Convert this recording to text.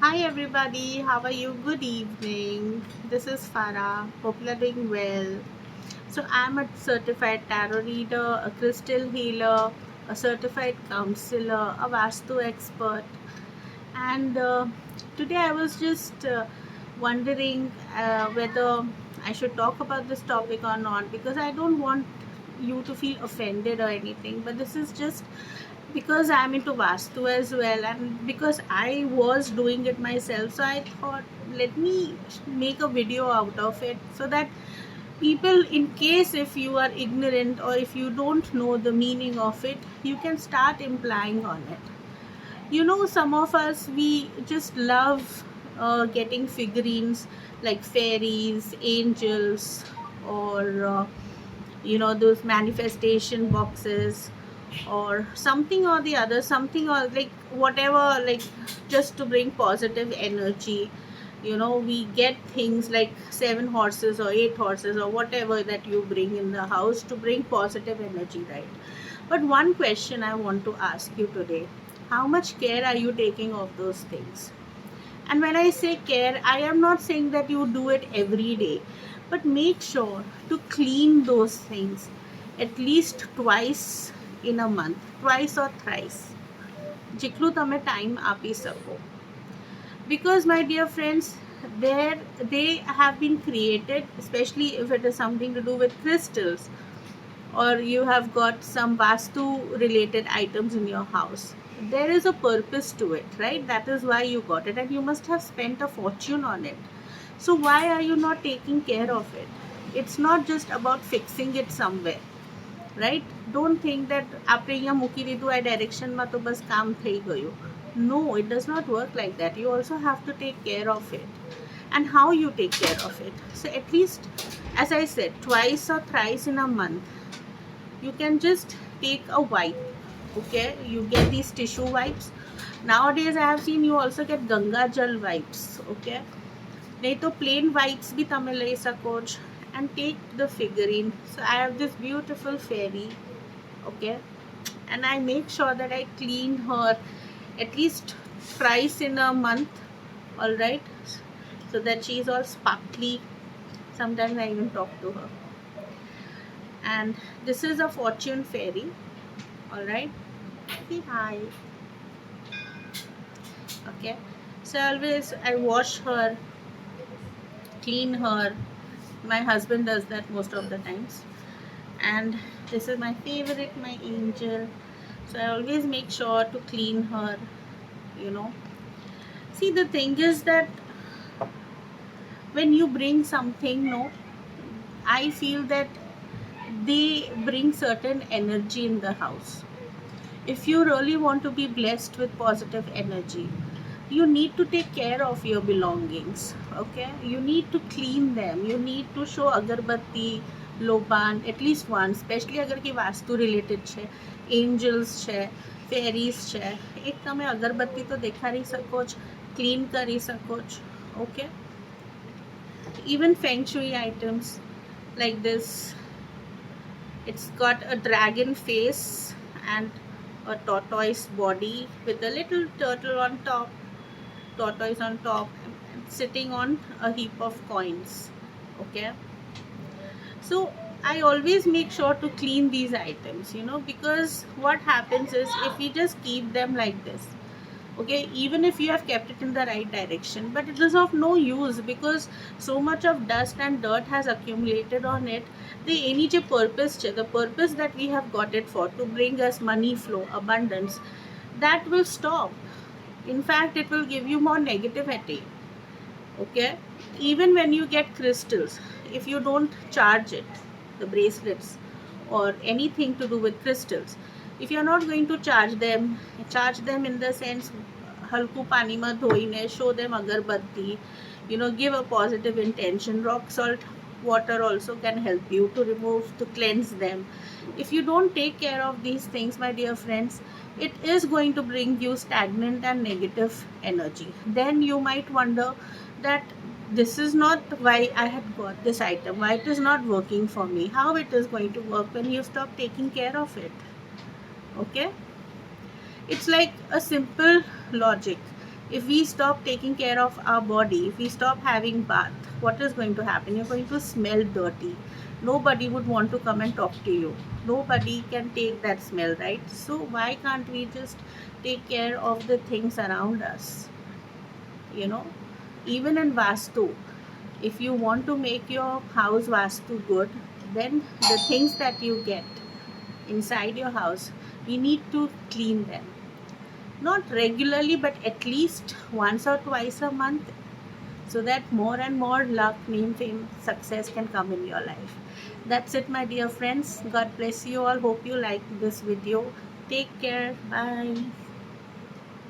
Hi everybody, how are you? Good evening. This is Farah. Hope you're doing well. So I'm a certified tarot reader, a crystal healer, a certified counselor, a Vastu expert, and today I was just wondering whether I should talk about this topic or not because I don't want you to feel offended or anything. But this is just because I'm into Vastu as well, and because I was doing it myself, so I thought let me make a video out of it so that people, in case if you are ignorant or if you don't know the meaning of it, you can start implying on it. Some of us, we just love getting figurines like fairies, angels, or those manifestation boxes or something or the other, something or like whatever, like just to bring positive energy. We get things like seven horses or eight horses or whatever that you bring in the house to bring positive energy, right? But one question I want to ask you today: how much care are you taking of those things? And when I say care, I am not saying that you do it every day, but make sure to clean those things at least twice in a month, twice or thrice. જેટલું તમે time આપી શકો. Because my dear friends, there they have been created, especially if it is something to do with crystals, or you have got some vastu related items in your house. There is a purpose to it, right? That is why you got it, and you must have spent a fortune on it. So why are you not taking care of it? It's not just about fixing it somewhere, right? Don't think that આપણે અહીંયા મૂકી દીધું આ ડાયરેક્શનમાં તો બસ કામ થઈ ગયું. No, it does not work like that. You also have to take care of it. And how you take care of it? So at least, as I said, twice or thrice in a month, you can just take a wipe. Okay, you get these tissue wipes. Nowadays I have seen you also get Ganga Jal wipes. Okay, નહીં તો plain wipes બી તમે લઈ શકો છો. And take the figurine. So I have this beautiful fairy. Okay, and I make sure that I clean her at least thrice in a month. All right, so that she is all sparkly. Sometimes I even talk to her. And this is a fortune fairy. All right, say hi. Okay, so always I wash her, clean her. My husband does that most of the times. And this is my favorite, my angel. So I always make sure to clean her. you know See, the thing is that when you bring something, no, I feel that they bring certain energy in the house. If you really want to be blessed with positive energy, you need to take care of your belongings. Okay, you need to clean them. You need to show agarbatti, loban at least once, especially agar ki vastu related છે, angels છે, fairies છે. એક તમે અગરબત્તી તો દેખાડી શકો છો, ક્લીન કરી શકો છો. Okay, even feng shui items like this, it's got a dragon face and a tortoise body with a little turtle on top, tortoise on top, and sitting on a heap of coins. Okay, so I always make sure to clean these items, because what happens is if we just keep them like this, okay, even if you have kept it in the right direction, but it is of no use because so much of dust and dirt has accumulated on it. The any purpose, the purpose that we have got it for, to bring us money flow, abundance, that will stop. In fact, it will give you more negativity. Okay, even when you get crystals, if you don't charge it, the bracelets or anything to do with crystals, if you're not going to charge them in the sense halku pani ma dhoine, show them agarbatti, give a positive intention. Rock salt water also can help you to remove, to cleanse them. If you don't take care of these things, my dear friends, it is going to bring you stagnant and negative energy. Then you might wonder that this is not why I had got this item, why it is not working for me, how it is going to work when you stop taking care of it. Okay, it's like a simple logic. If we stop taking care of our body, if we stop having bath, what is going to happen? You're going to smell dirty. Nobody would want to come and talk to you. Nobody can take that smell, right? So why can't we just take care of the things around us? you know Even in vastu, if you want to make your house vastu good, then the things that you get inside your house, you need to clean them, not regularly, but at least once or twice a month, so that more and more luck, name, fame, success can come in your life. That's it, my dear friends. God bless you all. Hope you liked this video. Take care. Bye.